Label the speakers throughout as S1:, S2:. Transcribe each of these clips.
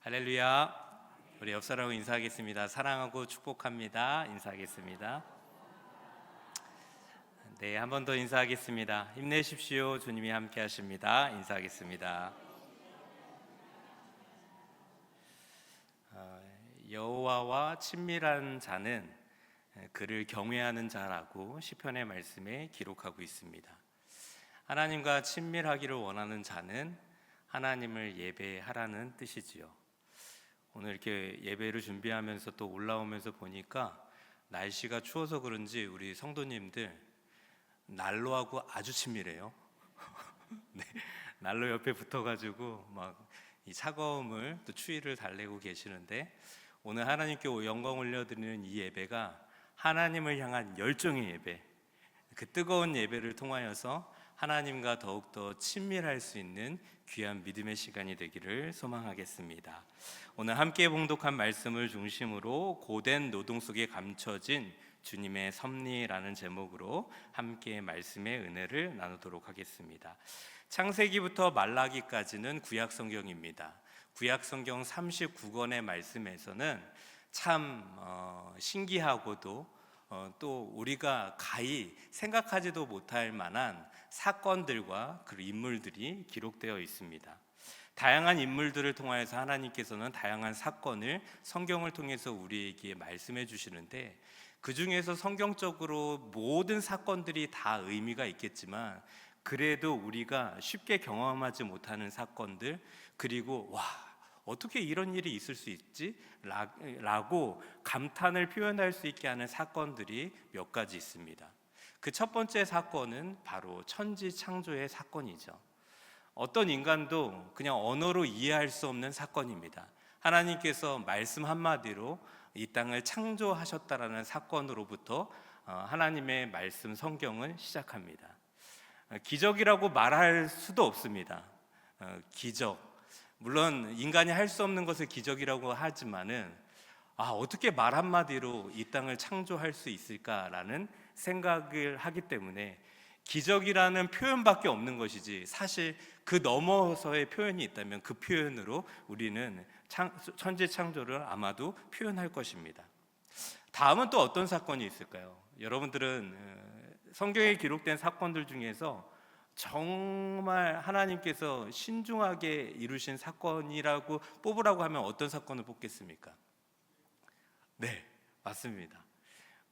S1: 할렐루야. 우리 옆 사람하고 인사하겠습니다. 사랑하고 축복합니다. 인사하겠습니다. 네, 한 번 더 인사하겠습니다. 힘내십시오. 주님이 함께 하십니다. 인사하겠습니다. 여호와와 친밀한 자는 그를 경외하는 자라고 시편의 말씀에 기록하고 있습니다. 하나님과 친밀하기를 원하는 자는 하나님을 예배하라는 뜻이지요. 오늘 이렇게 예배를 준비하면서 또 올라오면서 보니까 날씨가 추워서 그런지 우리 성도님들 난로하고 아주 친밀해요. 네, 난로 옆에 붙어가지고 막 이 차가움을 또 추위를 달래고 계시는데, 오늘 하나님께 영광 올려드리는 이 예배가 하나님을 향한 열정의 예배, 그 뜨거운 예배를 통하여서 하나님과 더욱더 친밀할 수 있는 귀한 믿음의 시간이 되기를 소망하겠습니다. 오늘 함께 봉독한 말씀을 중심으로 고된 노동 속에 감춰진 주님의 섭리라는 제목으로 함께 말씀의 은혜를 나누도록 하겠습니다. 창세기부터 말라기까지는 구약 성경입니다. 구약 성경 39권의 말씀에서는 참 신기하고도 또 우리가 가히 생각하지도 못할 만한 사건들과 그 인물들이 기록되어 있습니다. 다양한 인물들을 통하여서 하나님께서는 다양한 사건을 성경을 통해서 우리에게 말씀해 주시는데, 그 중에서 성경적으로 모든 사건들이 다 의미가 있겠지만 그래도 우리가 쉽게 경험하지 못하는 사건들, 그리고 와, 어떻게 이런 일이 있을 수 있지? 라고 감탄을 표현할 수 있게 하는 사건들이 몇 가지 있습니다. 그 첫 번째 사건은 바로 천지창조의 사건이죠. 어떤 인간도 그냥 언어로 이해할 수 없는 사건입니다. 하나님께서 말씀 한마디로 이 땅을 창조하셨다라는 사건으로부터 하나님의 말씀 성경은 시작합니다. 기적이라고 말할 수도 없습니다. 기적, 물론 인간이 할 수 없는 것을 기적이라고 하지만은 어떻게 말 한마디로 이 땅을 창조할 수 있을까라는 생각을 하기 때문에 기적이라는 표현밖에 없는 것이지, 사실 그 넘어서의 표현이 있다면 그 표현으로 우리는 천지 창조를 아마도 표현할 것입니다. 다음은 또 어떤 사건이 있을까요? 여러분들은 성경에 기록된 사건들 중에서 정말 하나님께서 신중하게 이루신 사건이라고 뽑으라고 하면 어떤 사건을 뽑겠습니까? 네, 맞습니다.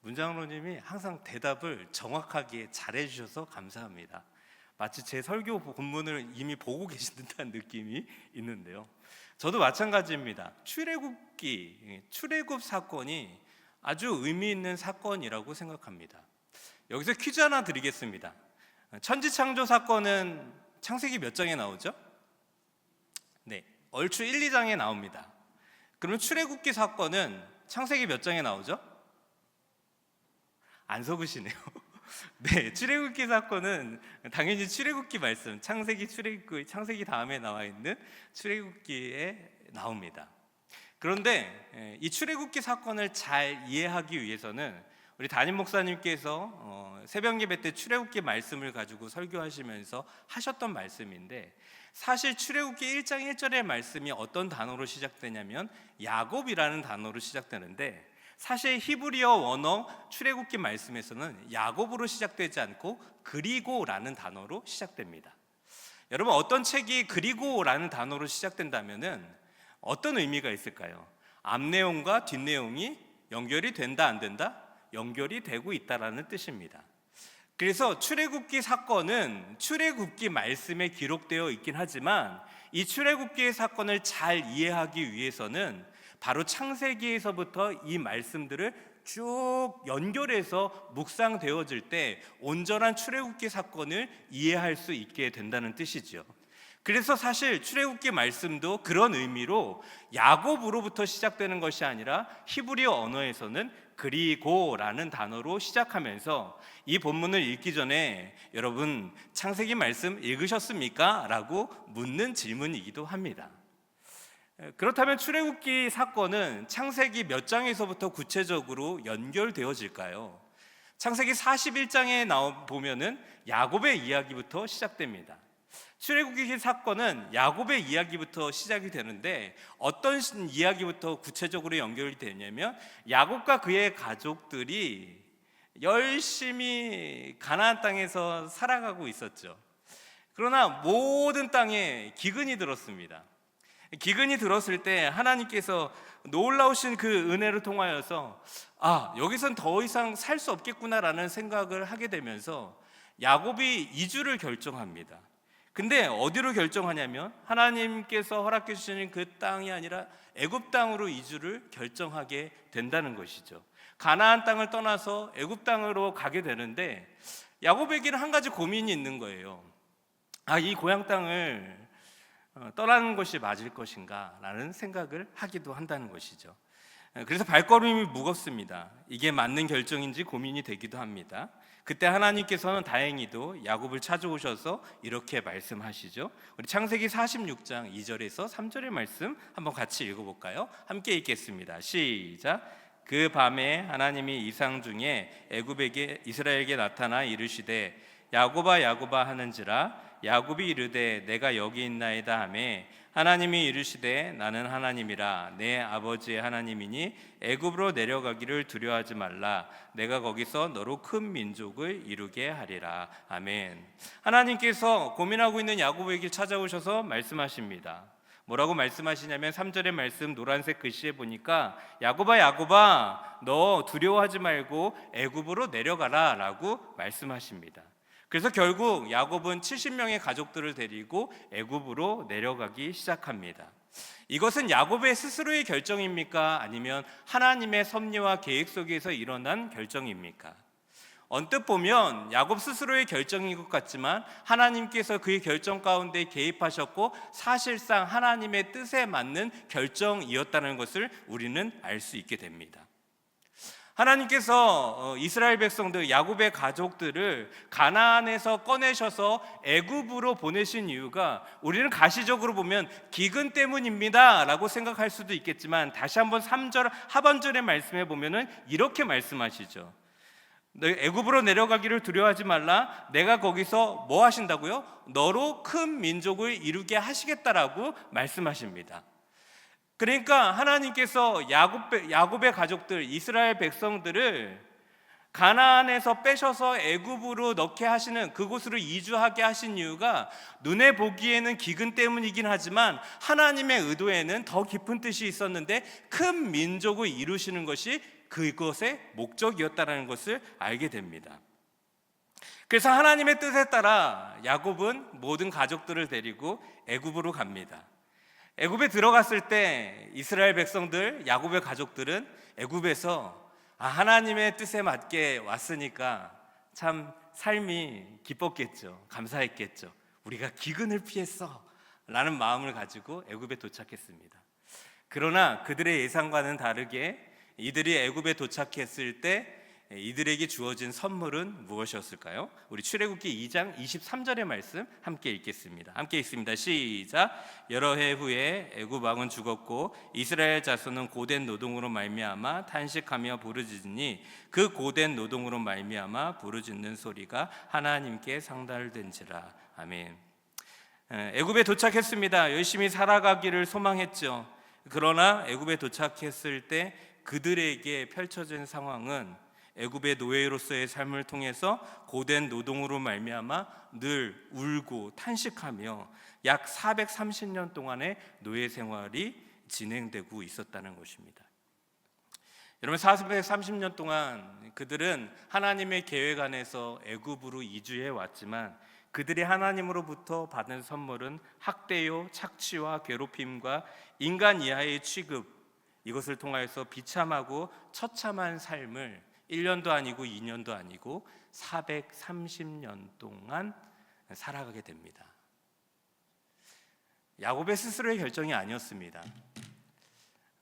S1: 문장로님이 항상 대답을 정확하게 잘해 주셔서 감사합니다. 마치 제 설교 본문을 이미 보고 계신 듯한 느낌이 있는데요, 저도 마찬가지입니다. 출애굽 사건이 아주 의미 있는 사건이라고 생각합니다. 여기서 퀴즈 하나 드리겠습니다. 천지창조 사건은 창세기 몇 장에 나오죠? 네, 얼추 1, 2장에 나옵니다. 그러면 출애굽기 사건은 창세기 몇 장에 나오죠? 안 속으시네요. 네, 출애굽기 사건은 당연히 출애굽기 말씀, 창세기 다음에 나와 있는 출애굽기에 나옵니다. 그런데 이 출애굽기 사건을 잘 이해하기 위해서는 우리 담임 목사님께서 새벽 예배 때 출애굽기 말씀을 가지고 설교하시면서 하셨던 말씀인데, 사실 출애굽기 1장 1절의 말씀이 어떤 단어로 시작되냐면 야곱이라는 단어로 시작되는데, 사실 히브리어 원어 출애굽기 말씀에서는 야곱으로 시작되지 않고 그리고라는 단어로 시작됩니다. 여러분, 어떤 책이 그리고라는 단어로 시작된다면은 어떤 의미가 있을까요? 앞 내용과 뒷 내용이 연결이 된다, 안 된다? 연결이 되고 있다라는 뜻입니다. 그래서 출애굽기 사건은 출애굽기 말씀에 기록되어 있긴 하지만 이 출애굽기의 사건을 잘 이해하기 위해서는 바로 창세기에서부터 이 말씀들을 쭉 연결해서 묵상되어질 때 온전한 출애굽기 사건을 이해할 수 있게 된다는 뜻이죠. 그래서 사실 출애굽기 말씀도 그런 의미로 야곱으로부터 시작되는 것이 아니라 히브리어 언어에서는 그리고라는 단어로 시작하면서 이 본문을 읽기 전에 여러분 창세기 말씀 읽으셨습니까? 라고 묻는 질문이기도 합니다. 그렇다면 출애굽기 사건은 창세기 몇 장에서부터 구체적으로 연결되어질까요? 창세기 41장에 보면은 야곱의 이야기부터 시작됩니다. 출애굽기 사건은 야곱의 이야기부터 시작이 되는데 어떤 이야기부터 구체적으로 연결이 되냐면 야곱과 그의 가족들이 열심히 가나안 땅에서 살아가고 있었죠. 그러나 모든 땅에 기근이 들었습니다. 기근이 들었을 때 하나님께서 놀라우신 그 은혜를 통하여서 여기선 더 이상 살 수 없겠구나라는 생각을 하게 되면서 야곱이 이주를 결정합니다. 근데 어디로 결정하냐면 하나님께서 허락해 주시는 그 땅이 아니라 애굽 땅으로 이주를 결정하게 된다는 것이죠. 가나안 땅을 떠나서 애굽 땅으로 가게 되는데 야곱에게는 한 가지 고민이 있는 거예요. 이 고향 땅을 떠나는 것이 맞을 것인가 라는 생각을 하기도 한다는 것이죠. 그래서 발걸음이 무겁습니다. 이게 맞는 결정인지 고민이 되기도 합니다. 그때 하나님께서는 다행히도 야곱을 찾아오셔서 이렇게 말씀하시죠. 우리 창세기 46장 2절에서 3절의 말씀 한번 같이 읽어볼까요? 함께 읽겠습니다. 시작. 그 밤에 하나님이 이상 중에 애굽에게 이스라엘에게 나타나 이르시되 야곱아 야곱아 하는지라 야곱이 이르되 내가 여기 있나이다 하매 하나님이 이르시되 나는 하나님이라 내 아버지의 하나님이니 애굽으로 내려가기를 두려워하지 말라 내가 거기서 너로 큰 민족을 이루게 하리라. 아멘. 하나님께서 고민하고 있는 야곱에게 찾아오셔서 말씀하십니다. 뭐라고 말씀하시냐면 3절의 말씀 노란색 글씨에 보니까 야곱아 야곱아 너 두려워하지 말고 애굽으로 내려가라 라고 말씀하십니다. 그래서 결국 야곱은 70명의 가족들을 데리고 애굽으로 내려가기 시작합니다. 이것은 야곱의 스스로의 결정입니까? 아니면 하나님의 섭리와 계획 속에서 일어난 결정입니까? 언뜻 보면 야곱 스스로의 결정인 것 같지만 하나님께서 그의 결정 가운데 개입하셨고 사실상 하나님의 뜻에 맞는 결정이었다는 것을 우리는 알 수 있게 됩니다. 하나님께서 이스라엘 백성들 야곱의 가족들을 가나안에서 꺼내셔서 애굽으로 보내신 이유가 우리는 가시적으로 보면 기근 때문입니다 라고 생각할 수도 있겠지만 다시 한번 3절 하반절의 말씀에 보면은 이렇게 말씀하시죠. 애굽으로 내려가기를 두려워하지 말라 내가 거기서 뭐 하신다고요? 너로 큰 민족을 이루게 하시겠다라고 말씀하십니다. 그러니까 하나님께서 야곱의 가족들 이스라엘 백성들을 가나안에서 빼셔서 애굽으로 넣게 하시는 그곳으로 이주하게 하신 이유가 눈에 보기에는 기근 때문이긴 하지만 하나님의 의도에는 더 깊은 뜻이 있었는데 큰 민족을 이루시는 것이 그것의 목적이었다는 것을 알게 됩니다. 그래서 하나님의 뜻에 따라 야곱은 모든 가족들을 데리고 애굽으로 갑니다. 애굽에 들어갔을 때 이스라엘 백성들, 야곱의 가족들은 애굽에서 하나님의 뜻에 맞게 왔으니까 참 삶이 기뻤겠죠. 감사했겠죠. 우리가 기근을 피했어 라는 마음을 가지고 애굽에 도착했습니다. 그러나 그들의 예상과는 다르게 이들이 애굽에 도착했을 때 이들에게 주어진 선물은 무엇이었을까요? 우리 출애굽기 2장 23절의 말씀 함께 읽겠습니다. 함께 읽습니다. 시작. 여러 해 후에 애굽 왕은 죽었고 이스라엘 자손은 고된 노동으로 말미암아 탄식하며 부르짖으니 그 고된 노동으로 말미암아 부르짖는 소리가 하나님께 상달된지라. 아멘. 애굽에 도착했습니다. 열심히 살아가기를 소망했죠. 그러나 애굽에 도착했을 때 그들에게 펼쳐진 상황은 애굽의 노예로서의 삶을 통해서 고된 노동으로 말미암아 늘 울고 탄식하며 약 430년 동안의 노예 생활이 진행되고 있었다는 것입니다. 여러분 430년 동안 그들은 하나님의 계획 안에서 애굽으로 이주해 왔지만 그들이 하나님으로부터 받은 선물은 학대요, 착취와 괴롭힘과 인간 이하의 취급, 이것을 통하여서 비참하고 처참한 삶을 1년도 아니고 2년도 아니고 430년 동안 살아가게 됩니다. 야곱의 스스로의 결정이 아니었습니다.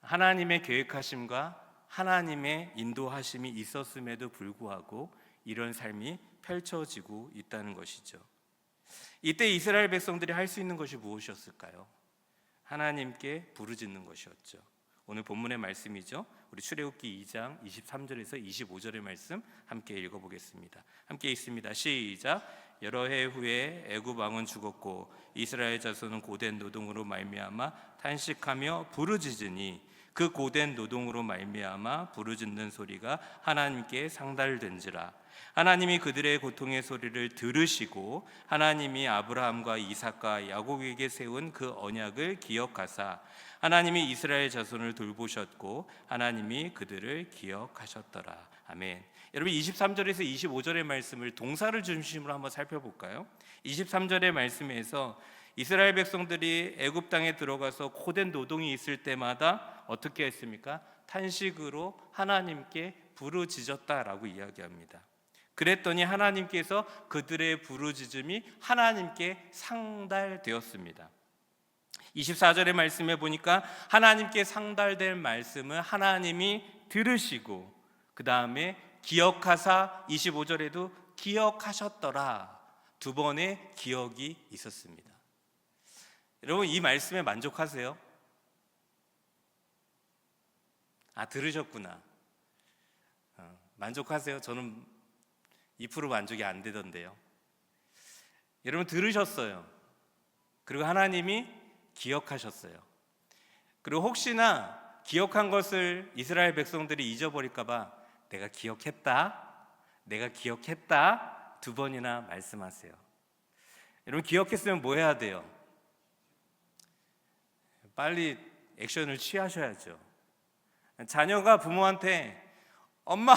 S1: 하나님의 계획하심과 하나님의 인도하심이 있었음에도 불구하고 이런 삶이 펼쳐지고 있다는 것이죠. 이때 이스라엘 백성들이 할 수 있는 것이 무엇이었을까요? 하나님께 부르짖는 것이었죠. 오늘 본문의 말씀이죠. 우리 출애굽기 2장 23절에서 25절의 말씀 함께 읽어보겠습니다. 함께 읽습니다. 시작. 여러 해 후에 애굽 왕은 죽었고 이스라엘 자손은 고된 노동으로 말미암아 탄식하며 부르짖으니 그 고된 노동으로 말미암아 부르짖는 소리가 하나님께 상달된지라. 하나님이 그들의 고통의 소리를 들으시고 하나님이 아브라함과 이삭과 야곱에게 세운 그 언약을 기억하사 하나님이 이스라엘 자손을 돌보셨고 하나님이 그들을 기억하셨더라. 아멘. 여러분 23절에서 25절의 말씀을 동사를 중심으로 한번 살펴볼까요? 23절의 말씀에서 이스라엘 백성들이 애굽 땅에 들어가서 고된 노동이 있을 때마다 어떻게 했습니까? 탄식으로 하나님께 부르짖었다라고 이야기합니다. 그랬더니 하나님께서 그들의 부르짖음이 하나님께 상달되었습니다. 24절의 말씀에 보니까 하나님께 상달될 말씀을 하나님이 들으시고 그 다음에 기억하사 25절에도 기억하셨더라. 두 번의 기억이 있었습니다. 여러분 이 말씀에 만족하세요? 들으셨구나. 만족하세요? 저는 2% 만족이 안 되던데요. 여러분 들으셨어요. 그리고 하나님이 기억하셨어요. 그리고 혹시나 기억한 것을 이스라엘 백성들이 잊어버릴까 봐 내가 기억했다 두 번이나 말씀하세요. 여러분 기억했으면 뭐 해야 돼요? 빨리 액션을 취하셔야죠. 자녀가 부모한테 엄마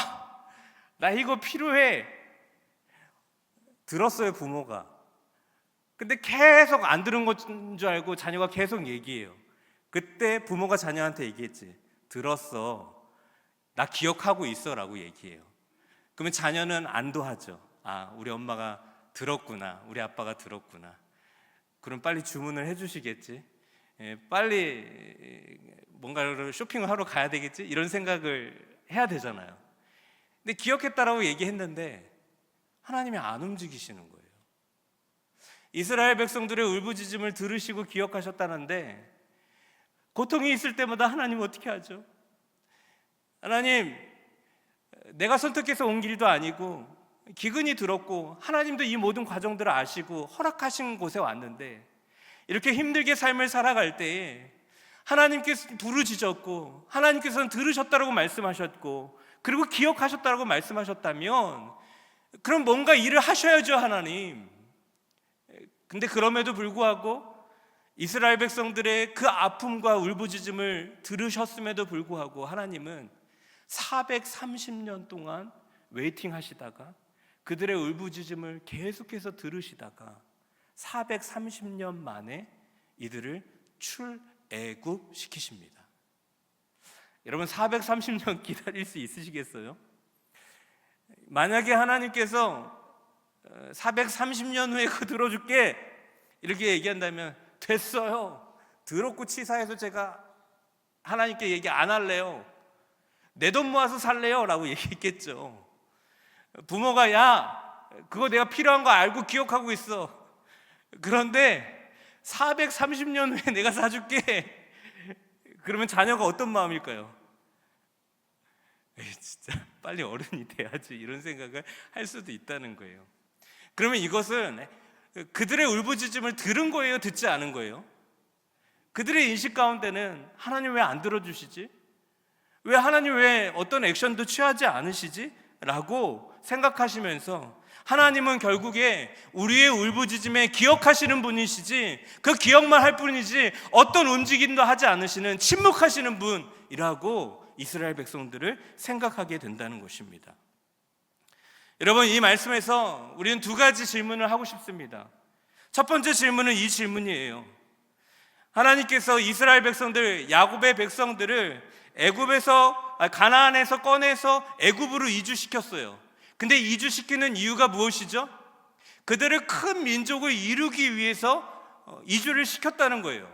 S1: 나 이거 필요해 들었어요 부모가. 근데 계속 안 들은 것인 줄 알고 자녀가 계속 얘기해요. 그때 부모가 자녀한테 얘기했지. 들었어. 나 기억하고 있어 라고 얘기해요. 그러면 자녀는 안도하죠. 우리 엄마가 들었구나. 우리 아빠가 들었구나. 그럼 빨리 주문을 해주시겠지. 빨리 뭔가를 쇼핑을 하러 가야 되겠지. 이런 생각을 해야 되잖아요. 근데 기억했다라고 얘기했는데 하나님이 안 움직이시는 거예요. 이스라엘 백성들의 울부짖음을 들으시고 기억하셨다는데 고통이 있을 때마다 하나님 어떻게 하죠? 하나님, 내가 선택해서 온 길도 아니고 기근이 들었고 하나님도 이 모든 과정들을 아시고 허락하신 곳에 왔는데 이렇게 힘들게 삶을 살아갈 때에 하나님께서 부르짖었고 하나님께서는 들으셨다고 말씀하셨고 그리고 기억하셨다고 말씀하셨다면 그럼 뭔가 일을 하셔야죠 하나님. 근데 그럼에도 불구하고 이스라엘 백성들의 그 아픔과 울부짖음을 들으셨음에도 불구하고 하나님은 430년 동안 웨이팅 하시다가 그들의 울부짖음을 계속해서 들으시다가 430년 만에 이들을 출애굽 시키십니다. 여러분 430년 기다릴 수 있으시겠어요? 만약에 하나님께서 430년 후에 그거 들어줄게 이렇게 얘기한다면 됐어요. 더럽고 치사해서 제가 하나님께 얘기 안 할래요. 내 돈 모아서 살래요 라고 얘기했겠죠. 부모가 야 그거 내가 필요한 거 알고 기억하고 있어. 그런데 430년 후에 내가 사줄게. 그러면 자녀가 어떤 마음일까요? 진짜 빨리 어른이 돼야지 이런 생각을 할 수도 있다는 거예요. 그러면 이것은 그들의 울부짖음을 들은 거예요? 듣지 않은 거예요? 그들의 인식 가운데는 하나님 왜 안 들어주시지? 왜 하나님 왜 어떤 액션도 취하지 않으시지? 라고 생각하시면서 하나님은 결국에 우리의 울부짖음에 기억하시는 분이시지 그 기억만 할 뿐이지 어떤 움직임도 하지 않으시는 침묵하시는 분이라고 이스라엘 백성들을 생각하게 된다는 것입니다. 여러분 이 말씀에서 우리는 두 가지 질문을 하고 싶습니다. 첫 번째 질문은 이 질문이에요. 하나님께서 이스라엘 백성들, 야곱의 백성들을 가나안에서 꺼내서 애굽으로 이주시켰어요. 근데 이주시키는 이유가 무엇이죠? 그들을 큰 민족을 이루기 위해서 이주를 시켰다는 거예요.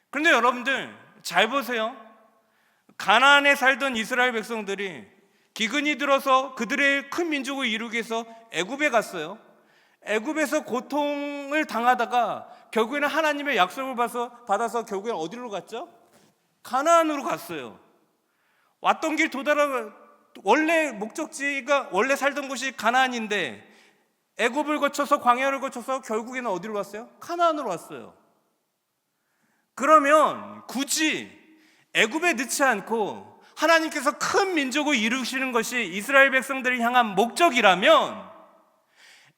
S1: 그런데 여러분들 잘 보세요. 가나안에 살던 이스라엘 백성들이 기근이 들어서 그들의 큰 민족을 이루기 위해서 애굽에 갔어요. 애굽에서 고통을 당하다가 결국에는 하나님의 약속을 받아서 결국에는 어디로 갔죠? 가나안으로 갔어요. 왔던 길 원래 목적지가 원래 살던 곳이 가나안인데 애굽을 거쳐서 광야를 거쳐서 결국에는 어디로 왔어요? 가나안으로 왔어요. 그러면 굳이 애굽에 넣지 않고 하나님께서 큰 민족을 이루시는 것이 이스라엘 백성들을 향한 목적이라면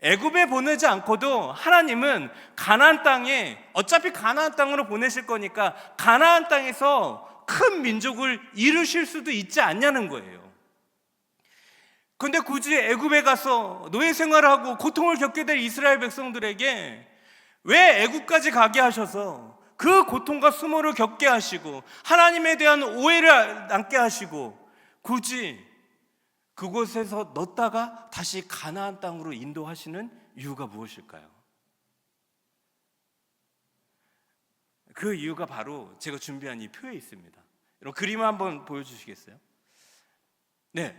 S1: 애굽에 보내지 않고도 하나님은 가나안 땅에, 어차피 가나안 땅으로 보내실 거니까 가나안 땅에서 큰 민족을 이루실 수도 있지 않냐는 거예요. 근데 굳이 애굽에 가서 노예 생활을 하고 고통을 겪게 될 이스라엘 백성들에게 왜 애굽까지 가게 하셔서 그 고통과 수모를 겪게 하시고 하나님에 대한 오해를 남게 하시고 굳이 그곳에서 넣었다가 다시 가나안 땅으로 인도하시는 이유가 무엇일까요? 그 이유가 바로 제가 준비한 이 표에 있습니다. 여러분 그림 한번 보여주시겠어요? 네,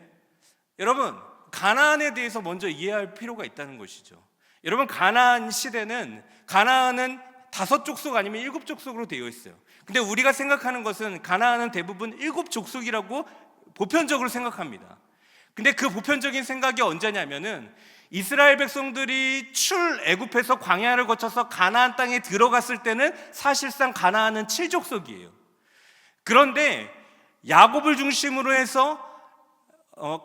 S1: 여러분 가나안에 대해서 먼저 이해할 필요가 있다는 것이죠. 여러분 가나안 시대는 가나안은 5족속 아니면 7족속으로 되어 있어요. 근데 우리가 생각하는 것은 가나안은 대부분 7족속이라고 보편적으로 생각합니다. 근데 그 보편적인 생각이 언제냐면은 이스라엘 백성들이 출애굽해서 광야를 거쳐서 가나안 땅에 들어갔을 때는 사실상 가나안은 7족속이에요. 그런데 야곱을 중심으로 해서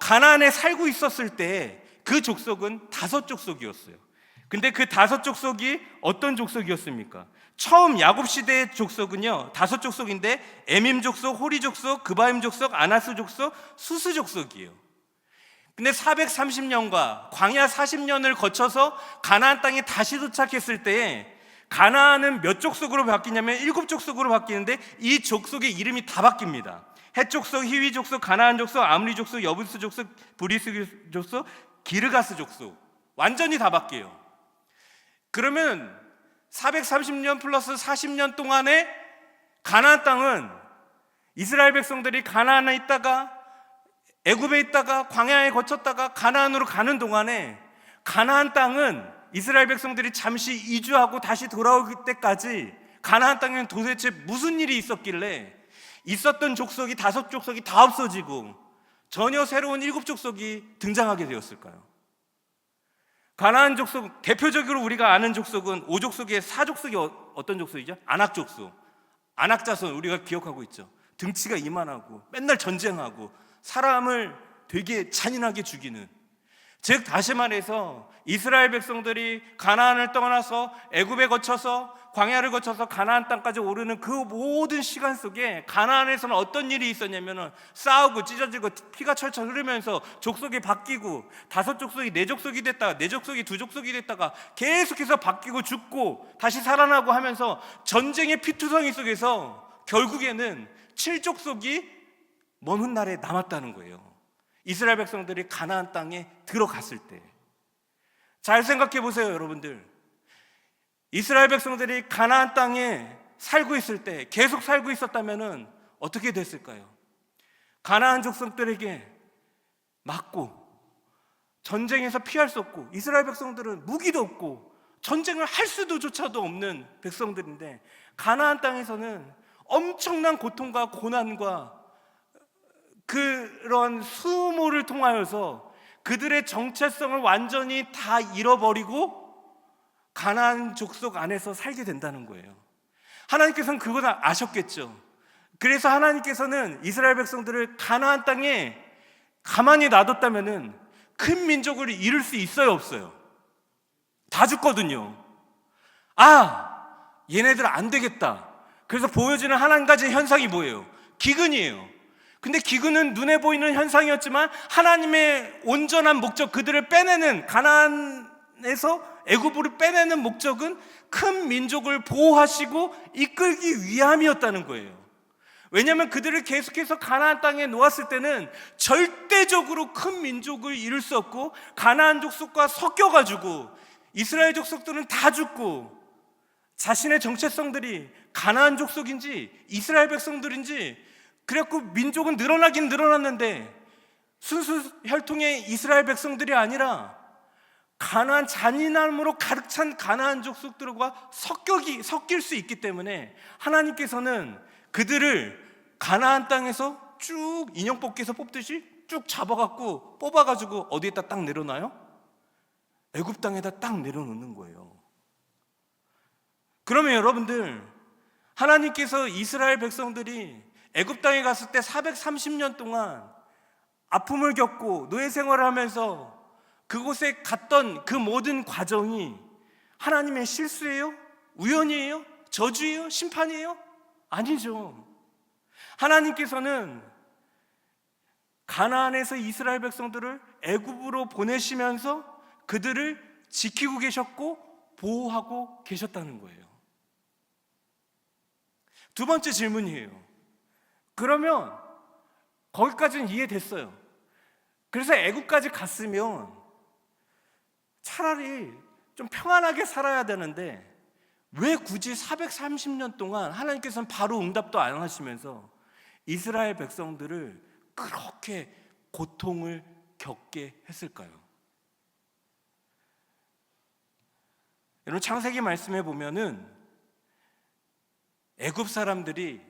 S1: 가나안에 살고 있었을 때 그 족속은 5족속이었어요. 근데 그 5족속이 어떤 족속이었습니까? 처음 야곱 시대의 족속은요 5족속인데 에밈 족속, 호리 족속, 그바임 족속, 아나스 족속, 수스 족속이에요. 근데 430년과 광야 40년을 거쳐서 가나안 땅에 다시 도착했을 때 가나안은 몇 족속으로 바뀌냐면 7족속으로 바뀌는데 이 족속의 이름이 다 바뀝니다. 헷 족속, 히위 족속, 가나안 족속, 아므리 족속, 여부스 족속, 브리스 족속, 기르가스 족속 완전히 다 바뀌어요. 그러면 430년 플러스 40년 동안에 가나안 땅은 이스라엘 백성들이 가나안에 있다가 애굽에 있다가 광야에 거쳤다가 가나안으로 가는 동안에 가나안 땅은 이스라엘 백성들이 잠시 이주하고 다시 돌아올 때까지 가나안 땅에는 도대체 무슨 일이 있었길래 있었던 족속이 5족속이 다 없어지고 전혀 새로운 7족속이 등장하게 되었을까요? 가나안 족속, 대표적으로 우리가 아는 족속은 5족속의 4족속이 어떤 족속이죠? 아낙 족속, 아낙 자손 우리가 기억하고 있죠. 등치가 이만하고 맨날 전쟁하고 사람을 되게 잔인하게 죽이는, 즉 다시 말해서 이스라엘 백성들이 가나안을 떠나서 애굽에 거쳐서 광야를 거쳐서 가나안 땅까지 오르는 그 모든 시간 속에 가나안에서는 어떤 일이 있었냐면 싸우고 찢어지고 피가 철철 흐르면서 족속이 바뀌고 5족속이 4족속이 됐다가 4족속이 2족속이 됐다가 계속해서 바뀌고 죽고 다시 살아나고 하면서 전쟁의 피투성이 속에서 결국에는 7족속이 먼 훗날에 남았다는 거예요. 이스라엘 백성들이 가나안 땅에 들어갔을 때. 잘 생각해 보세요, 여러분들. 이스라엘 백성들이 가나안 땅에 살고 있을 때, 계속 살고 있었다면 어떻게 됐을까요? 가나안 족속들에게 맞고 전쟁에서 피할 수 없고, 이스라엘 백성들은 무기도 없고 전쟁을 할 수도조차도 없는 백성들인데, 가나안 땅에서는 엄청난 고통과 고난과 그런 수모를 통하여서 그들의 정체성을 완전히 다 잃어버리고 가나안 족속 안에서 살게 된다는 거예요. 하나님께서는 그걸 아셨겠죠. 그래서 하나님께서는 이스라엘 백성들을 가나안 땅에 가만히 놔뒀다면은 큰 민족을 이룰 수 있어요, 없어요? 다 죽거든요. 얘네들 안 되겠다. 그래서 보여지는 한 가지 현상이 뭐예요? 기근이에요. 근데 기근은 눈에 보이는 현상이었지만 하나님의 온전한 목적, 그들을 빼내는, 가나안에서 애굽으로 빼내는 목적은 큰 민족을 보호하시고 이끌기 위함이었다는 거예요. 왜냐하면 그들을 계속해서 가나안 땅에 놓았을 때는 절대적으로 큰 민족을 이룰 수 없고 가나안 족속과 섞여가지고 이스라엘 족속들은 다 죽고 자신의 정체성들이 가나안 족속인지 이스라엘 백성들인지, 그래갖고 민족은 늘어나긴 늘어났는데 순수 혈통의 이스라엘 백성들이 아니라 가나안 잔인함으로 가득 찬 가나안 족속들과 섞일 수 있기 때문에 하나님께서는 그들을 가나안 땅에서 쭉 인형 뽑기에서 뽑듯이 쭉 잡아갖고 뽑아가지고 어디에다 딱 내려놔요? 애굽 땅에다 딱 내려놓는 거예요. 그러면 여러분들, 하나님께서 이스라엘 백성들이 애굽 땅에 갔을 때 430년 동안 아픔을 겪고 노예 생활을 하면서 그곳에 갔던 그 모든 과정이 하나님의 실수예요? 우연이에요? 저주예요? 심판이에요? 아니죠. 하나님께서는 가나안에서 이스라엘 백성들을 애굽으로 보내시면서 그들을 지키고 계셨고 보호하고 계셨다는 거예요. 두 번째 질문이에요. 그러면 거기까지는 이해됐어요. 그래서 애굽까지 갔으면 차라리 좀 평안하게 살아야 되는데 왜 굳이 430년 동안 하나님께서는 바로 응답도 안 하시면서 이스라엘 백성들을 그렇게 고통을 겪게 했을까요? 여러분, 창세기 말씀에 보면은 애굽 사람들이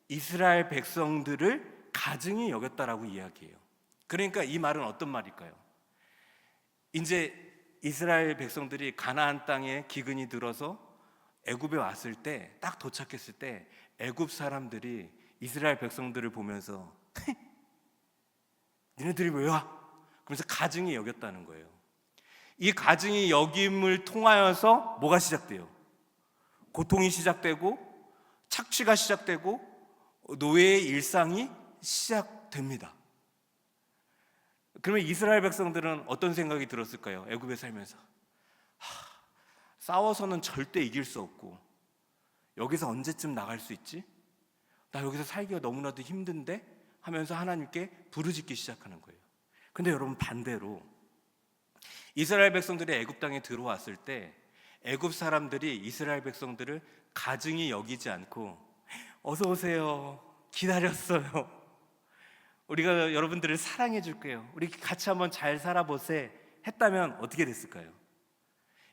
S1: 이스라엘 백성들을 가증히 여겼다라고 이야기해요. 그러니까 이 말은 어떤 말일까요? 이제 이스라엘 백성들이 가나안 땅에 기근이 들어서 애굽에 왔을 때, 딱 도착했을 때 애굽 사람들이 이스라엘 백성들을 보면서 니네들이 왜 와? 그러면서 가증히 여겼다는 거예요. 이 가증히 여김을 통하여서 뭐가 시작돼요? 고통이 시작되고 착취가 시작되고 노예의 일상이 시작됩니다. 그러면 이스라엘 백성들은 어떤 생각이 들었을까요? 애굽에 살면서 싸워서는 절대 이길 수 없고 여기서 언제쯤 나갈 수 있지? 나 여기서 살기가 너무나도 힘든데? 하면서 하나님께 부르짖기 시작하는 거예요. 근데 여러분, 반대로 이스라엘 백성들이 애굽 땅에 들어왔을 때 애굽 사람들이 이스라엘 백성들을 가증히 여기지 않고 어서 오세요, 기다렸어요, 우리가 여러분들을 사랑해 줄게요, 우리 같이 한번 잘 살아보세 했다면 어떻게 됐을까요?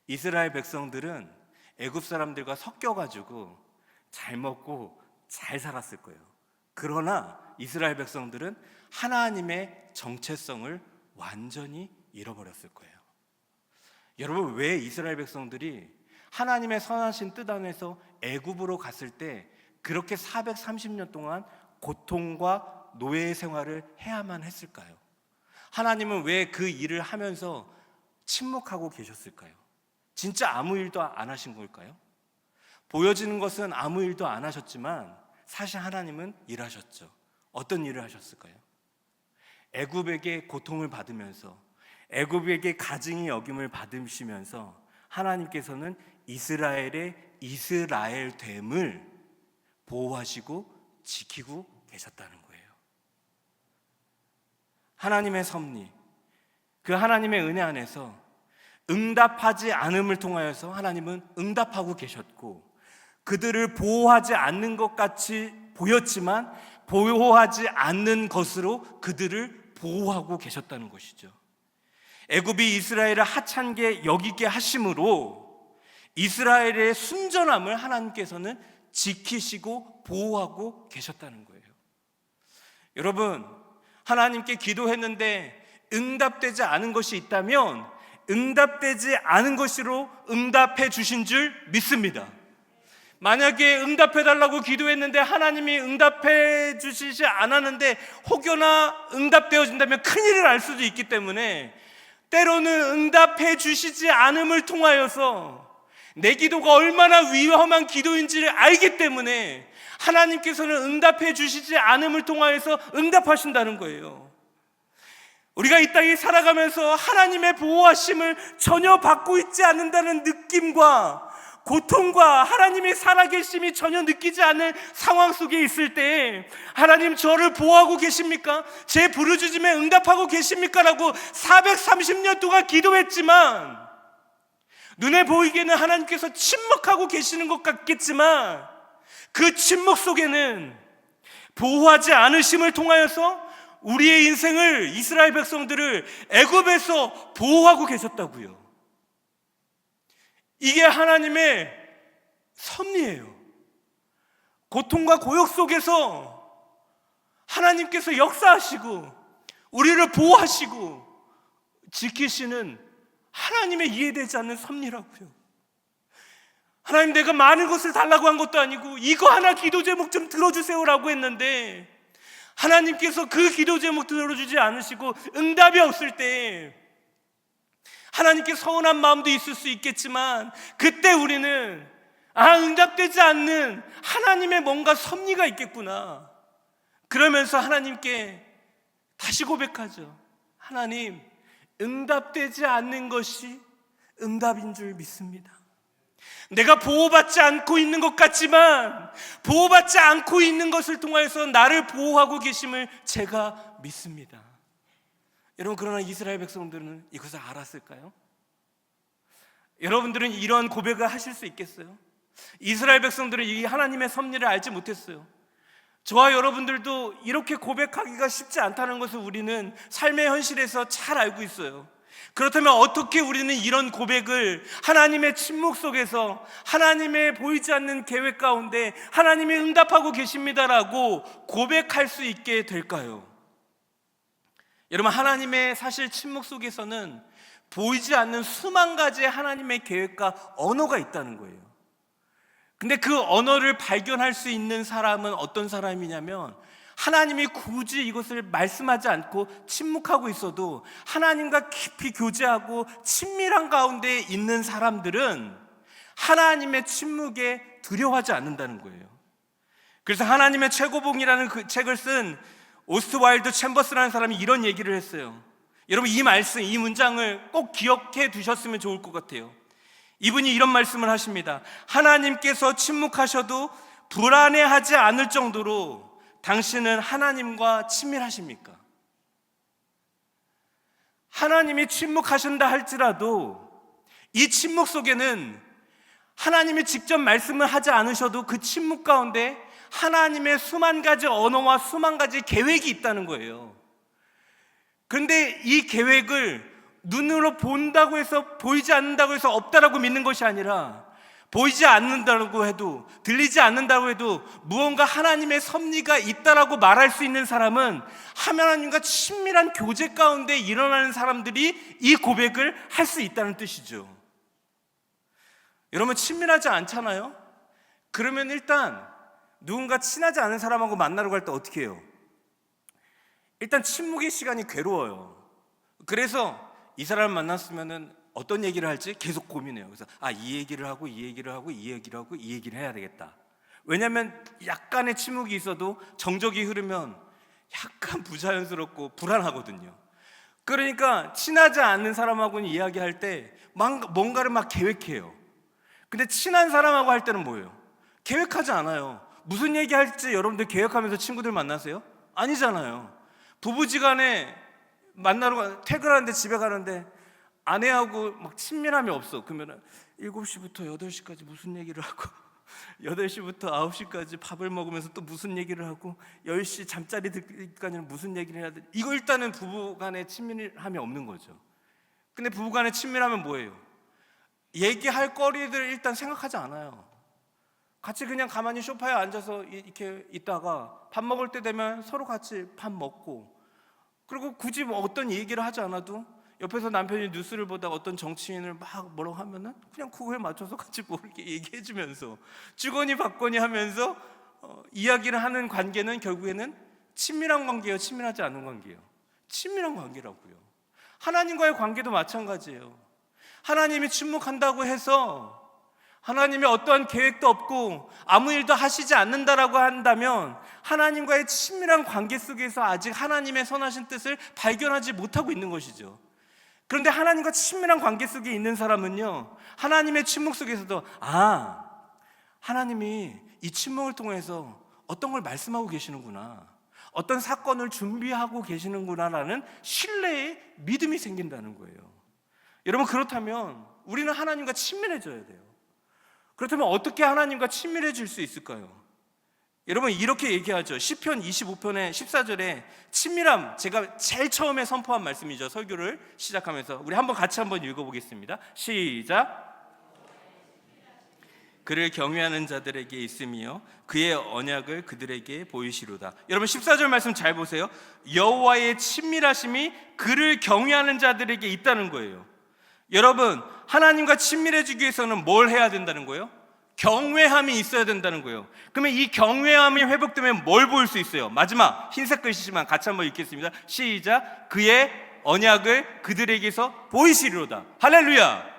S1: 이스라엘 백성들은 애굽 사람들과 섞여가지고 잘 먹고 잘 살았을 거예요. 그러나 이스라엘 백성들은 하나님의 정체성을 완전히 잃어버렸을 거예요. 여러분, 왜 이스라엘 백성들이 하나님의 선하신 뜻 안에서 애굽으로 갔을 때 그렇게 430년 동안 고통과 노예 생활을 해야만 했을까요? 하나님은 왜 그 일을 하면서 침묵하고 계셨을까요? 진짜 아무 일도 안 하신 걸까요? 보여지는 것은 아무 일도 안 하셨지만 사실 하나님은 일하셨죠. 어떤 일을 하셨을까요? 애굽에게 고통을 받으면서 애굽에게 가증히 여김을 받으시면서 하나님께서는 이스라엘의 이스라엘됨을 보호하시고 지키고 계셨다는 거예요. 하나님의 섭리, 그 하나님의 은혜 안에서 응답하지 않음을 통하여서 하나님은 응답하고 계셨고, 그들을 보호하지 않는 것 같이 보였지만 보호하지 않는 것으로 그들을 보호하고 계셨다는 것이죠. 애굽이 이스라엘을 하찮게 여기게 하심으로 이스라엘의 순전함을 하나님께서는 지키시고 보호하고 계셨다는 거예요. 여러분, 하나님께 기도했는데 응답되지 않은 것이 있다면 응답되지 않은 것으로 응답해 주신 줄 믿습니다. 만약에 응답해달라고 기도했는데 하나님이 응답해 주시지 않았는데 혹여나 응답되어진다면 큰일을 알 수도 있기 때문에 때로는 응답해 주시지 않음을 통하여서 내 기도가 얼마나 위험한 기도인지를 알기 때문에 하나님께서는 응답해 주시지 않음을 통하여서 응답하신다는 거예요. 우리가 이 땅에 살아가면서 하나님의 보호하심을 전혀 받고 있지 않는다는 느낌과 고통과 하나님의 살아계심이 전혀 느끼지 않는 상황 속에 있을 때 하나님 저를 보호하고 계십니까? 제 부르짖음에 응답하고 계십니까? 라고 430년 동안 기도했지만 눈에 보이기에는 하나님께서 침묵하고 계시는 것 같겠지만 그 침묵 속에는 보호하지 않으심을 통하여서 우리의 인생을, 이스라엘 백성들을 애굽에서 보호하고 계셨다고요. 이게 하나님의 섭리예요. 고통과 고역 속에서 하나님께서 역사하시고 우리를 보호하시고 지키시는
S2: 하나님의 이해되지 않는 섭리라고요. 하나님, 내가 많은 것을 달라고 한 것도 아니고 이거 하나 기도 제목 좀 들어주세요라고 했는데 하나님께서 그 기도 제목 들어주지 않으시고 응답이 없을 때 하나님께 서운한 마음도 있을 수 있겠지만, 그때 우리는 응답되지 않는 하나님의 뭔가 섭리가 있겠구나, 그러면서 하나님께 다시 고백하죠. 하나님, 응답되지 않는 것이 응답인 줄 믿습니다. 내가 보호받지 않고 있는 것 같지만 보호받지 않고 있는 것을 통해서 나를 보호하고 계심을 제가 믿습니다. 여러분, 그러나 이스라엘 백성들은 이것을 알았을까요? 여러분들은 이런 고백을 하실 수 있겠어요? 이스라엘 백성들은 이 하나님의 섭리를 알지 못했어요. 저와 여러분들도 이렇게 고백하기가 쉽지 않다는 것을 우리는 삶의 현실에서 잘 알고 있어요. 그렇다면 어떻게 우리는 이런 고백을 하나님의 침묵 속에서, 하나님의 보이지 않는 계획 가운데 하나님이 응답하고 계십니다라고 고백할 수 있게 될까요? 여러분, 하나님의 사실 침묵 속에서는 보이지 않는 수만 가지의 하나님의 계획과 언어가 있다는 거예요. 근데 그 언어를 발견할 수 있는 사람은 어떤 사람이냐면, 하나님이 굳이 이것을 말씀하지 않고 침묵하고 있어도 하나님과 깊이 교제하고 친밀한 가운데 있는 사람들은 하나님의 침묵에 두려워하지 않는다는 거예요. 그래서 하나님의 최고봉이라는 그 책을 쓴 오스트와일드 챔버스라는 사람이 이런 얘기를 했어요. 여러분, 이 말씀, 이 문장을 꼭 기억해 두셨으면 좋을 것 같아요. 이분이 이런 말씀을 하십니다. 하나님께서 침묵하셔도 불안해하지 않을 정도로 당신은 하나님과 친밀하십니까? 하나님이 침묵하신다 할지라도 이 침묵 속에는 하나님이 직접 말씀을 하지 않으셔도 그 침묵 가운데 하나님의 수만 가지 언어와 수만 가지 계획이 있다는 거예요. 그런데 이 계획을 눈으로 본다고 해서, 보이지 않는다고 해서 없다라고 믿는 것이 아니라, 보이지 않는다고 해도, 들리지 않는다고 해도 무언가 하나님의 섭리가 있다라고 말할 수 있는 사람은 하나님과 친밀한 교제 가운데 일어나는 사람들이 이 고백을 할 수 있다는 뜻이죠. 여러분, 친밀하지 않잖아요? 그러면 일단 누군가 친하지 않은 사람하고 만나러 갈 때 어떻게 해요? 일단 침묵의 시간이 괴로워요. 그래서 이 사람을 만났으면은 어떤 얘기를 할지 계속 고민해요. 그래서 이 얘기를 하고 이 얘기를 하고 이 얘기를 하고 이 얘기를 해야 되겠다. 왜냐하면 약간의 침묵이 있어도 정적이 흐르면 약간 부자연스럽고 불안하거든요. 그러니까 친하지 않는 사람하고는 이야기할 때 뭔가를 막 계획해요. 근데 친한 사람하고 할 때는 뭐예요? 계획하지 않아요. 무슨 얘기할지 여러분들 계획하면서 친구들 만나세요? 아니잖아요. 부부지간에 퇴근하는데 집에 가는데 아내하고 막 친밀함이 없어. 그러면 7시부터 8시까지 무슨 얘기를 하고 8시부터 9시까지 밥을 먹으면서 또 무슨 얘기를 하고 10시 잠자리 들기까지는 무슨 얘기를 해야 돼. 이거 일단은 부부간에 친밀함이 없는 거죠. 근데 부부간에 친밀하면 뭐예요? 얘기할 거리들 일단 생각하지 않아요. 같이 그냥 가만히 소파에 앉아서 이렇게 있다가 밥 먹을 때 되면 서로 같이 밥 먹고, 그리고 굳이 어떤 얘기를 하지 않아도 옆에서 남편이 뉴스를 보다가 어떤 정치인을 막 뭐라고 하면은 그냥 그거에 맞춰서 같이 모르게 얘기해주면서 주거니 받거니 하면서 이야기를 하는 관계는 결국에는 친밀한 관계예요, 친밀하지 않은 관계예요? 친밀한 관계라고요. 하나님과의 관계도 마찬가지예요. 하나님이 침묵한다고 해서 하나님이 어떠한 계획도 없고 아무 일도 하시지 않는다라고 한다면 하나님과의 친밀한 관계 속에서 아직 하나님의 선하신 뜻을 발견하지 못하고 있는 것이죠. 그런데 하나님과 친밀한 관계 속에 있는 사람은요, 하나님의 침묵 속에서도 하나님이 이 침묵을 통해서 어떤 걸 말씀하고 계시는구나, 어떤 사건을 준비하고 계시는구나라는 신뢰의 믿음이 생긴다는 거예요. 여러분, 그렇다면 우리는 하나님과 친밀해져야 돼요. 그렇다면 어떻게 하나님과 친밀해질 수 있을까요? 여러분, 이렇게 얘기하죠. 시편 25편의 14절에 친밀함, 제가 제일 처음에 선포한 말씀이죠. 설교를 시작하면서 우리 같이 한번 읽어보겠습니다. 시작. 그를 경외하는 자들에게 있으며 그의 언약을 그들에게 보이시로다. 여러분, 14절 말씀 잘 보세요. 여호와의 친밀하심이 그를 경외하는 자들에게 있다는 거예요. 여러분, 하나님과 친밀해지기 위해서는 뭘 해야 된다는 거예요? 경외함이 있어야 된다는 거예요. 그러면 이 경외함이 회복되면 뭘 볼 수 있어요? 마지막 흰색 글씨지만 같이 한번 읽겠습니다. 시작. 그의 언약을 그들에게서 보이시리로다. 할렐루야.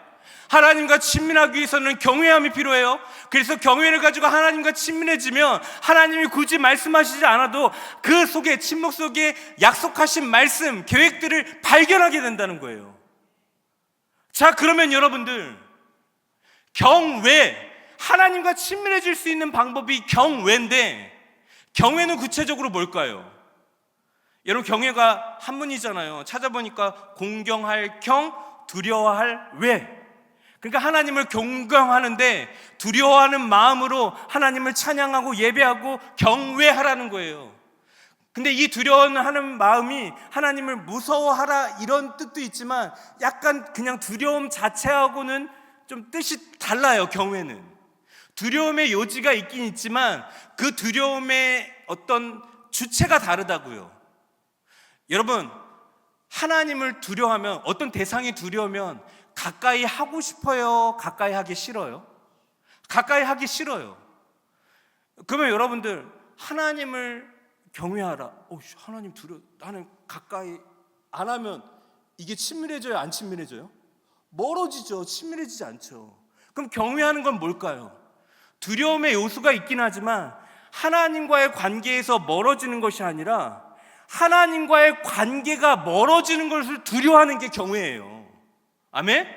S2: 하나님과 친밀하기 위해서는 경외함이 필요해요. 그래서 경외를 가지고 하나님과 친밀해지면 하나님이 굳이 말씀하시지 않아도 그 속에, 침묵 속에 약속하신 말씀, 계획들을 발견하게 된다는 거예요. 자, 그러면 여러분들, 경외, 하나님과 친밀해질 수 있는 방법이 경외인데, 경외는 구체적으로 뭘까요? 여러분, 경외가 한문이잖아요. 찾아보니까 공경할 경, 두려워할 외. 그러니까 하나님을 경경하는데 두려워하는 마음으로 하나님을 찬양하고 예배하고 경외하라는 거예요. 근데 이 두려워하는 마음이 하나님을 무서워하라 이런 뜻도 있지만 약간 그냥 두려움 자체하고는 좀 뜻이 달라요. 경외는 두려움의 요지가 있긴 있지만 그 두려움의 어떤 주체가 다르다고요. 여러분, 하나님을 두려워하면, 어떤 대상이 두려우면 가까이 하고 싶어요? 가까이 하기 싫어요? 가까이 하기 싫어요. 그러면 여러분들, 하나님을 경외하라. 하나님 두려워. 나는 가까이 안 하면 이게 친밀해져요? 안 친밀해져요? 멀어지죠. 친밀해지지 않죠. 그럼 경외하는 건 뭘까요? 두려움의 요소가 있긴 하지만 하나님과의 관계에서 멀어지는 것이 아니라 하나님과의 관계가 멀어지는 것을 두려워하는 게 경외예요. 아멘?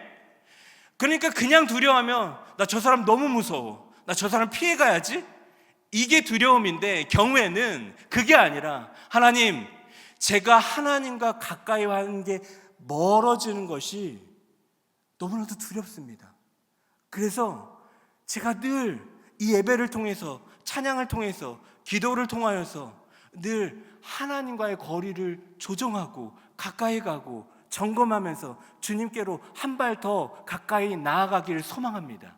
S2: 그러니까 그냥 두려워하면 나 저 사람 너무 무서워, 나 저 사람 피해가야지, 이게 두려움인데 경외는 그게 아니라 하나님, 제가 하나님과 가까이 하는 게 멀어지는 것이 너무나도 두렵습니다. 그래서 제가 늘 이 예배를 통해서, 찬양을 통해서, 기도를 통하여서 늘 하나님과의 거리를 조정하고 가까이 가고 점검하면서 주님께로 한 발 더 가까이 나아가기를 소망합니다.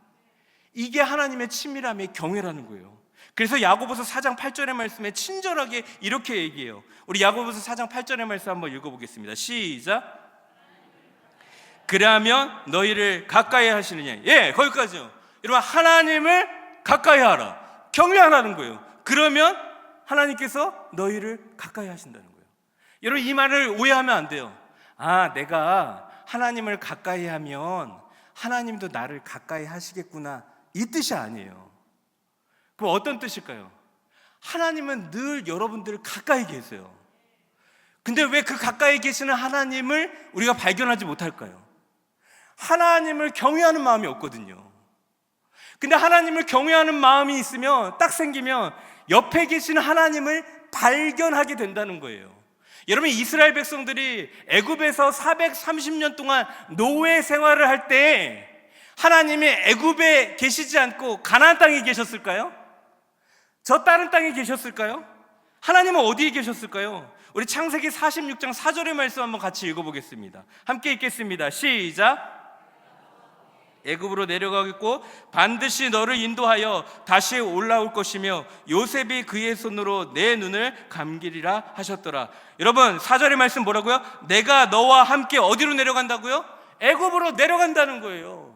S2: 이게 하나님의 친밀함의 경외라는 거예요. 그래서 야고보서 4장 8절의 말씀에 친절하게 이렇게 얘기해요. 우리 야고보서 4장 8절의 말씀 한번 읽어보겠습니다. 시작. 그래하면 너희를 가까이 하시느냐. 예, 거기까지요. 여러분, 하나님을 가까이 하라, 경외하라는 거예요. 그러면 하나님께서 너희를 가까이 하신다는 거예요. 여러분, 이 말을 오해하면 안 돼요. 내가 하나님을 가까이 하면 하나님도 나를 가까이 하시겠구나, 이 뜻이 아니에요. 그럼 어떤 뜻일까요? 하나님은 늘 여러분들 가까이 계세요. 근데 왜 그 가까이 계시는 하나님을 우리가 발견하지 못할까요? 하나님을 경외하는 마음이 없거든요. 근데 하나님을 경외하는 마음이 있으면, 딱 생기면 옆에 계신 하나님을 발견하게 된다는 거예요. 여러분, 이스라엘 백성들이 애굽에서 430년 동안 노예 생활을 할 때 하나님이 애굽에 계시지 않고 가나안 땅에 계셨을까요? 저 다른 땅에 계셨을까요? 하나님은 어디에 계셨을까요? 우리 창세기 46장 4절의 말씀 한번 같이 읽어보겠습니다. 함께 읽겠습니다. 시작. 애굽으로 내려가겠고 반드시 너를 인도하여 다시 올라올 것이며 요셉이 그의 손으로 내 눈을 감기리라 하셨더라. 여러분, 4절의 말씀 뭐라고요? 내가 너와 함께 어디로 내려간다고요? 애굽으로 내려간다는 거예요.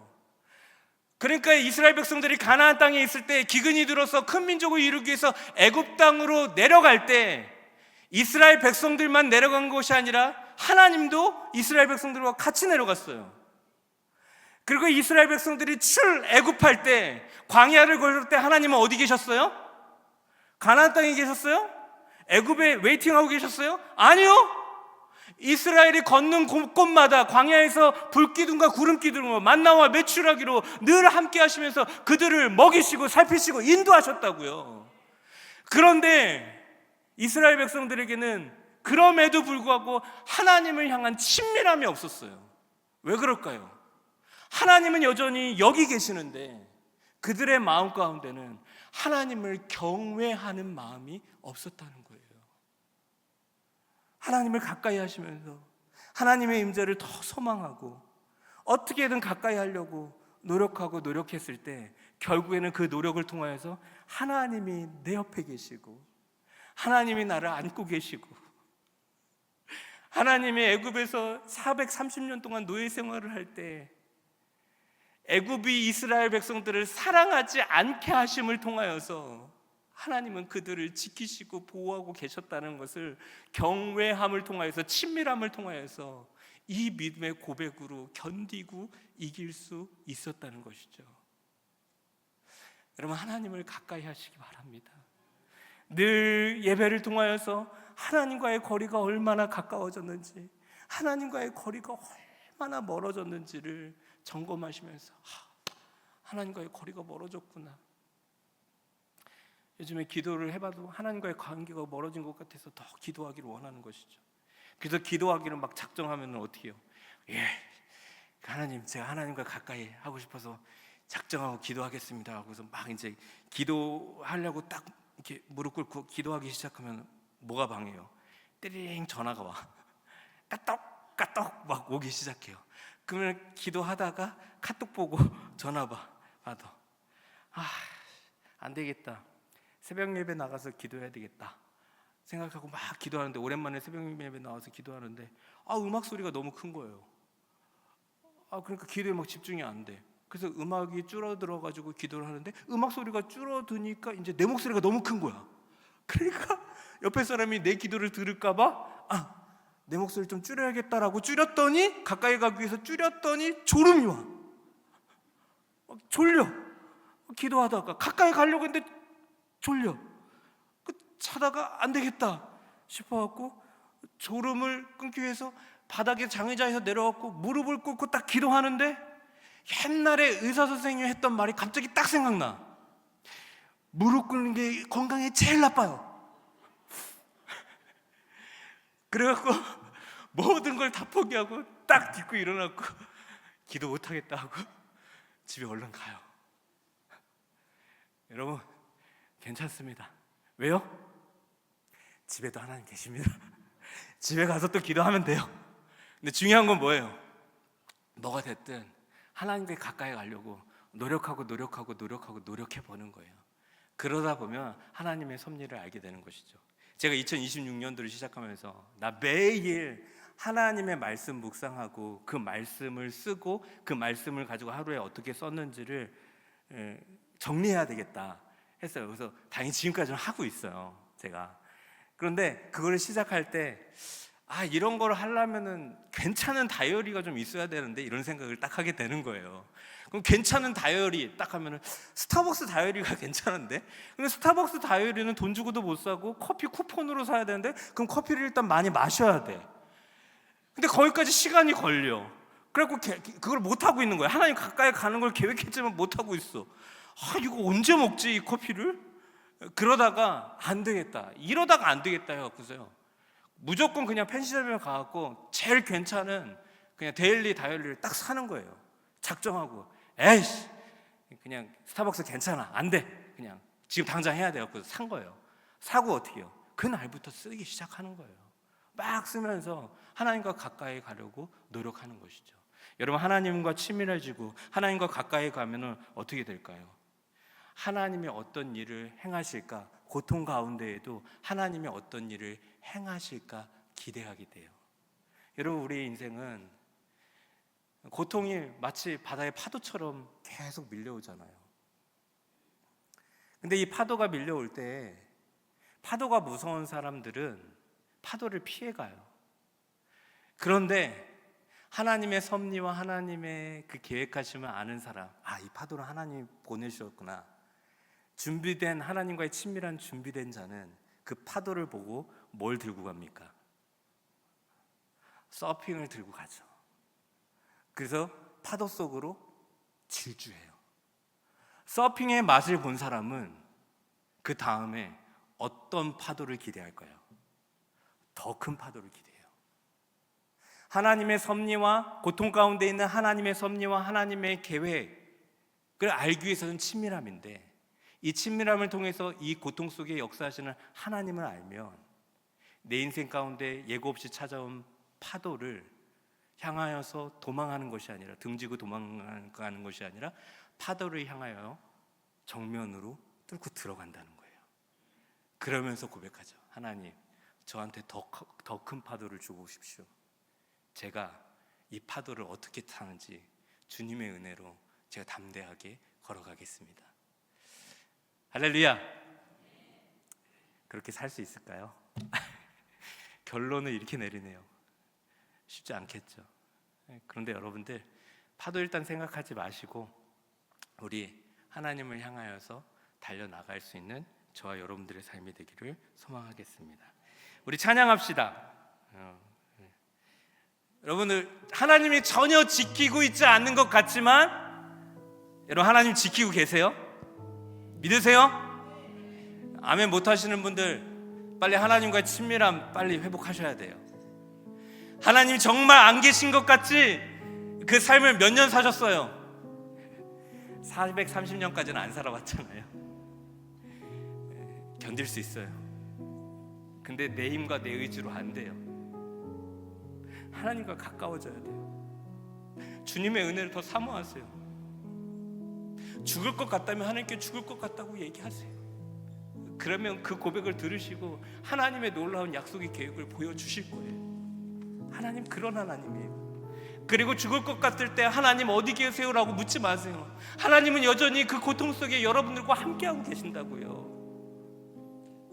S2: 그러니까 이스라엘 백성들이 가나안 땅에 있을 때, 기근이 들어서 큰 민족을 이루기 위해서 애굽 땅으로 내려갈 때 이스라엘 백성들만 내려간 것이 아니라 하나님도 이스라엘 백성들과 같이 내려갔어요. 그리고 이스라엘 백성들이 출애굽할 때, 광야를 걸을 때 하나님은 어디 계셨어요? 가나안 땅에 계셨어요? 애굽에 웨이팅하고 계셨어요? 아니요. 이스라엘이 걷는 곳곳마다 광야에서 불기둥과 구름기둥으로 만나와 메추라기로 늘 함께 하시면서 그들을 먹이시고 살피시고 인도하셨다고요. 그런데 이스라엘 백성들에게는 그럼에도 불구하고 하나님을 향한 친밀함이 없었어요. 왜 그럴까요? 하나님은 여전히 여기 계시는데 그들의 마음 가운데는 하나님을 경외하는 마음이 없었다는 거예요. 하나님을 가까이 하시면서 하나님의 임재를 더 소망하고 어떻게든 가까이 하려고 노력하고 노력했을 때 결국에는 그 노력을 통하여서 하나님이 내 옆에 계시고 하나님이 나를 안고 계시고 하나님이 애굽에서 430년 동안 노예 생활을 할 때 애굽이 이스라엘 백성들을 사랑하지 않게 하심을 통하여서 하나님은 그들을 지키시고 보호하고 계셨다는 것을 경외함을 통하여서, 친밀함을 통하여서 이 믿음의 고백으로 견디고 이길 수 있었다는 것이죠. 여러분, 하나님을 가까이 하시기 바랍니다. 늘 예배를 통하여서 하나님과의 거리가 얼마나 가까워졌는지, 하나님과의 거리가 얼마나 멀어졌는지를 점검하시면서 하나님과의 거리가 멀어졌구나. 요즘에 기도를 해봐도 하나님과의 관계가 멀어진 것 같아서 더 기도하기를 원하는 것이죠. 그래서 기도하기를 막 작정하면 어떻게 해요? 하나님, 제가 하나님과 가까이 하고 싶어서 작정하고 기도하겠습니다 하고서 막 이제 기도하려고 딱 이렇게 무릎 꿇고 기도하기 시작하면 뭐가 방해요? 띠링 전화가 와. 까똑 까똑 막 오기 시작해요. 그러면 기도하다가 카톡 보고 전화 받아. 안 되겠다. 새벽 예배 나가서 기도해야 되겠다 생각하고 막 기도하는데, 오랜만에 새벽 예배 나와서 기도하는데 음악 소리가 너무 큰 거예요. 그러니까 기도에 막 집중이 안 돼. 그래서 음악이 줄어들어 가지고 기도를 하는데 음악 소리가 줄어드니까 이제 내 목소리가 너무 큰 거야. 그러니까 옆에 사람이 내 기도를 들을까 봐 내 목소리를 좀 줄여야겠다라고 줄였더니, 가까이 가기 위해서 줄였더니 졸음이 와. 졸려. 기도하다가 가까이 가려고 했는데 졸려. 차다가 안 되겠다 싶어갖고 졸음을 끊기 위해서 바닥에 장의자에서 내려왔고 무릎을 꿇고 딱 기도하는데, 옛날에 의사 선생님이 했던 말이 갑자기 딱 생각나. 무릎 꿇는 게 건강에 제일 나빠요. 그래갖고 모든 걸 다 포기하고 딱 딛고 일어났고 기도 못하겠다 하고 집에 얼른 가요. 여러분, 괜찮습니다. 왜요? 집에도 하나님 계십니다. 집에 가서 또 기도하면 돼요. 근데 중요한 건 뭐예요? 뭐가 됐든 하나님께 가까이 가려고 노력해 보는 거예요. 그러다 보면 하나님의 섭리를 알게 되는 것이죠. 제가 2026년도를 시작하면서 나 매일 하나님의 말씀 묵상하고 그 말씀을 쓰고 그 말씀을 가지고 하루에 어떻게 썼는지를 정리해야 되겠다 했어요. 그래서 당연히 지금까지는 하고 있어요, 제가. 그런데 그거를 시작할 때 이런 걸 하려면은 괜찮은 다이어리가 좀 있어야 되는데, 이런 생각을 딱 하게 되는 거예요. 그럼 괜찮은 다이어리 딱 하면은 스타벅스 다이어리가 괜찮은데, 근데 스타벅스 다이어리는 돈 주고도 못 사고 커피 쿠폰으로 사야 되는데, 그럼 커피를 일단 많이 마셔야 돼. 근데 거기까지 시간이 걸려. 그래갖고 그걸 못 하고 있는 거야. 하나님 가까이 가는 걸 계획했지만 못 하고 있어. 이거 언제 먹지, 이 커피를? 그러다가 안 되겠다, 이러다가 안 되겠다 해갖고서요, 무조건 그냥 편의점에 가갖고 제일 괜찮은 그냥 데일리 다이어리를 딱 사는 거예요. 작정하고 에이씨 그냥 스타벅스 괜찮아, 안 돼, 그냥 지금 당장 해야 돼 갖고 산 거예요. 사고 어떻게 해요? 그날부터 쓰기 시작하는 거예요. 막 쓰면서 하나님과 가까이 가려고 노력하는 것이죠. 여러분, 하나님과 친밀해지고 하나님과 가까이 가면은 어떻게 될까요? 하나님이 어떤 일을 행하실까, 고통 가운데에도 하나님이 어떤 일을 행하실까 기대하게 돼요. 여러분, 우리의 인생은 고통이 마치 바다의 파도처럼 계속 밀려오잖아요. 근데 이 파도가 밀려올 때, 파도가 무서운 사람들은 파도를 피해가요. 그런데 하나님의 섭리와 하나님의 그 계획하심을 아는 사람, 이 파도를 하나님이 보내주셨구나, 준비된, 하나님과의 친밀한 준비된 자는 그 파도를 보고 뭘 들고 갑니까? 서핑을 들고 가죠. 그래서 파도 속으로 질주해요. 서핑의 맛을 본 사람은 그 다음에 어떤 파도를 기대할까요? 더 큰 파도를 기대해요. 하나님의 섭리와 고통 가운데 있는 하나님의 섭리와 하나님의 계획을 알기 위해서는 친밀함인데, 이 친밀함을 통해서 이 고통 속에 역사하시는 하나님을 알면 내 인생 가운데 예고 없이 찾아온 파도를 향하여서 도망하는 것이 아니라, 등지고 도망가는 것이 아니라 파도를 향하여 정면으로 뚫고 들어간다는 거예요. 그러면서 고백하죠. 하나님,
S1: 저한테 더 큰 파도를 주고 오십시오. 제가 이 파도를 어떻게 타는지 주님의 은혜로 제가 담대하게 걸어가겠습니다. 할렐루야. 그렇게 살 수 있을까요? 결론을 이렇게 내리네요. 쉽지 않겠죠. 그런데 여러분들, 파도 일단 생각하지 마시고 우리 하나님을 향하여서 달려나갈 수 있는 저와 여러분들의 삶이 되기를 소망하겠습니다. 우리 찬양합시다. 여러분들, 하나님이 전혀 지키고 있지 않는 것 같지만 여러분, 하나님 지키고 계세요? 믿으세요? 아멘 못하시는 분들, 빨리 하나님과의 친밀함 빨리 회복하셔야 돼요. 하나님 정말 안 계신 것 같지? 그 삶을 몇 년 사셨어요? 430년까지는 안 살아봤잖아요. 견딜 수 있어요. 근데 내 힘과 내 의지로 안 돼요. 하나님과 가까워져야 돼요. 주님의 은혜를 더 사모하세요. 죽을 것 같다면 하나님께 죽을 것 같다고 얘기하세요. 그러면 그 고백을 들으시고 하나님의 놀라운 약속의 계획을 보여주실 거예요. 하나님 그런 하나님이에요. 그리고 죽을 것 같을 때 하나님 어디 계세요라고 묻지 마세요. 하나님은 여전히 그 고통 속에 여러분들과 함께하고 계신다고요.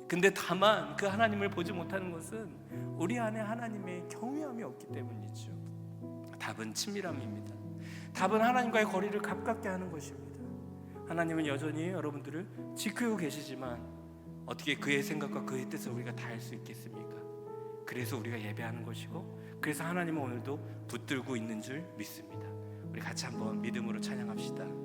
S1: 근데 다만 그 하나님을 보지 못하는 것은 우리 안에 하나님의 경외함이 없기 때문이죠. 답은 친밀함입니다. 답은 하나님과의 거리를 가깝게 하는 것입니다. 하나님은 여전히 여러분들을 지키고 계시지만 어떻게 그의 생각과 그의 뜻을 우리가 다 할 수 있겠습니까? 그래서 우리가 예배하는 것이고, 그래서 하나님은 오늘도 붙들고 있는 줄 믿습니다. 우리 같이 한번 믿음으로 찬양합시다.